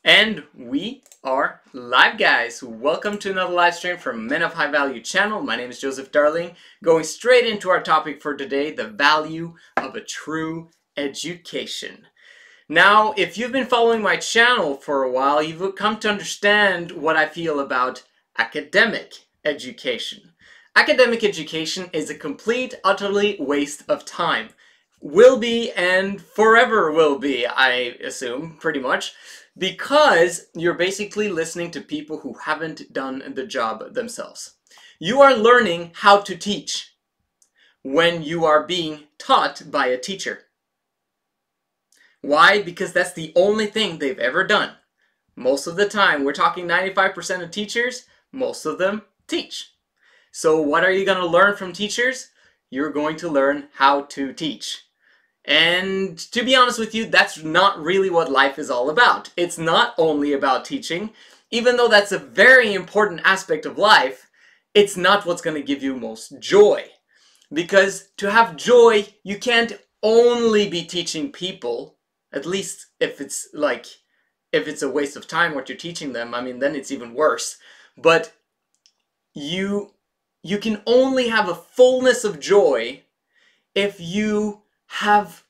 And we are live, guys. Welcome to another live stream from Men of High Value channel. My name is Joseph Darling. Going straight into our topic for today, the value of a true education. Now, if you've been following my channel for a while, you've come to understand what I feel about academic education. Academic education is a complete, utterly waste of time. Will be and forever will be, I assume, pretty much. Because you're basically listening to people who haven't done the job themselves. You are learning how to teach when you are being taught by a teacher. Why? Because that's the only thing they've ever done. Most of the time, we're talking 95% of teachers, most of them teach. So what are you going to learn from teachers? You're going to learn how to teach. And to be honest with you, that's not really what life is all about. It's not only about teaching. Even though that's a very important aspect of life, it's not what's going to give you most joy. Because to have joy, you can't only be teaching people, at least if it's a waste of time what you're teaching them, I mean, then it's even worse. But you can only have a fullness of joy if you have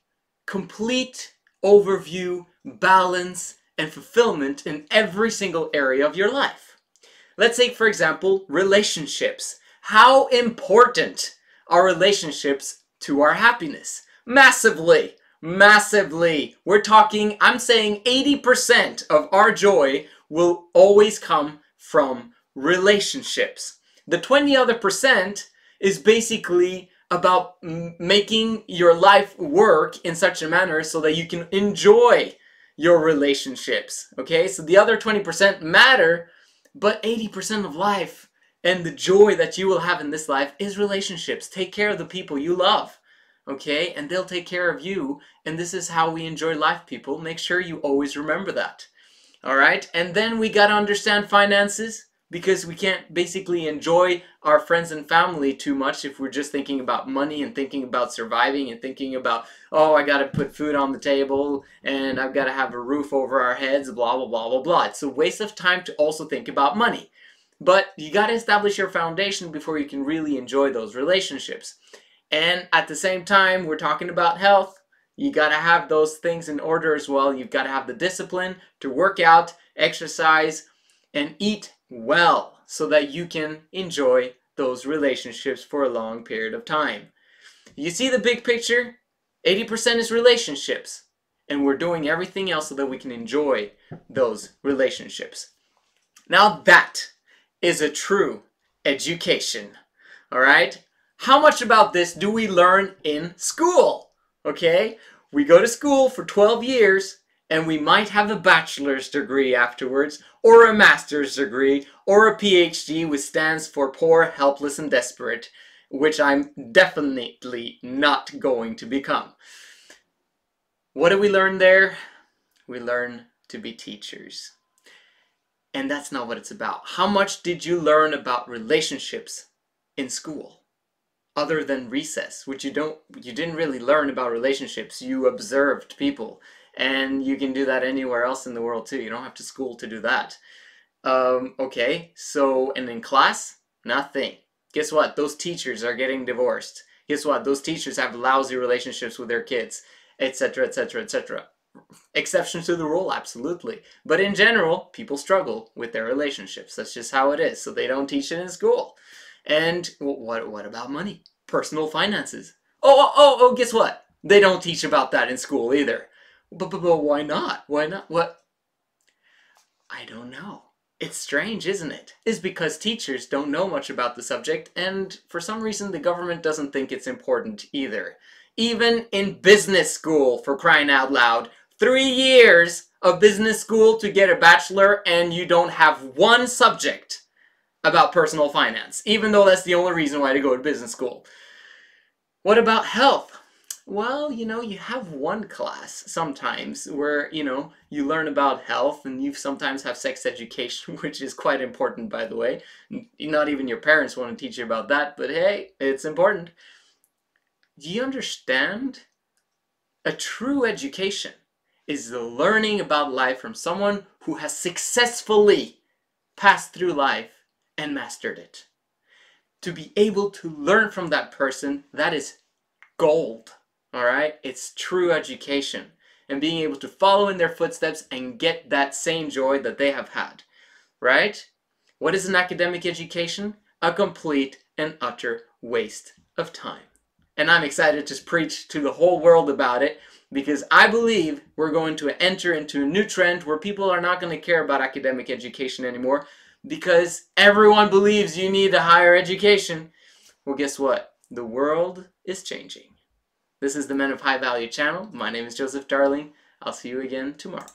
complete overview, balance, and fulfillment in every single area of your life. Let's take, for example, relationships. How important are relationships to our happiness? Massively, massively. We're talking, I'm saying 80% of our joy will always come from relationships. The 20 other percent is basically about making your life work in such a manner so that you can enjoy your relationships. Okay, so the other 20% matter, but 80% of life and the joy that you will have in this life is relationships. Take care of the people you love, okay, and they'll take care of you. And this is how we enjoy life, people. Make sure you always remember that. All right, and then we got to understand finances, because we can't basically enjoy our friends and family too much if we're just thinking about money and thinking about surviving and thinking about, oh, I gotta put food on the table and I've gotta have a roof over our heads, blah, blah, blah, blah, blah. It's a waste of time to also think about money. But you gotta establish your foundation before you can really enjoy those relationships. And at the same time, we're talking about health. You gotta have those things in order as well. You've gotta have the discipline to work out, exercise, and eat well so that you can enjoy those relationships for a long period of time. You see the big picture? 80% is relationships, and we're doing everything else so that we can enjoy those relationships. Now that is a true education. All right? How much about this do we learn in school? Okay? We go to school for 12 years and we might have a bachelor's degree afterwards, or a master's degree, or a PhD, which stands for poor, helpless, and desperate, which I'm definitely not going to become. What do we learn there? We learn to be teachers. And that's not what it's about. How much did you learn about relationships in school? Other than recess, which you didn't really learn about relationships. You observed people. And you can do that anywhere else in the world too. You don't have to school to do that. Okay, so, and in class, nothing. Guess what? Those teachers are getting divorced. Guess what? Those teachers have lousy relationships with their kids, etc., etc., etc. Exceptions to the rule, absolutely. But in general, people struggle with their relationships. That's just how it is. So they don't teach it in school. And what about money? Personal finances. Oh, guess what? They don't teach about that in school either. But why not? Why not? What? I don't know. It's strange, isn't it? It's because teachers don't know much about the subject, and for some reason the government doesn't think it's important either. Even in business school, for crying out loud, 3 years of business school to get a bachelor, and you don't have one subject about personal finance, even though that's the only reason why to go to business school. What about health? Well, you have one class sometimes where, you learn about health, and you sometimes have sex education, which is quite important, by the way. Not even your parents want to teach you about that, but hey, it's important. Do you understand? A true education is the learning about life from someone who has successfully passed through life and mastered it. To be able to learn from that person, that is gold. All right? It's true education. And being able to follow in their footsteps and get that same joy that they have had. Right? What is an academic education? A complete and utter waste of time. And I'm excited to preach to the whole world about it, because I believe we're going to enter into a new trend where people are not going to care about academic education anymore, because everyone believes you need a higher education. Well, guess what? The world is changing. This is the Men of High Value channel. My name is Joseph Darling. I'll see you again tomorrow.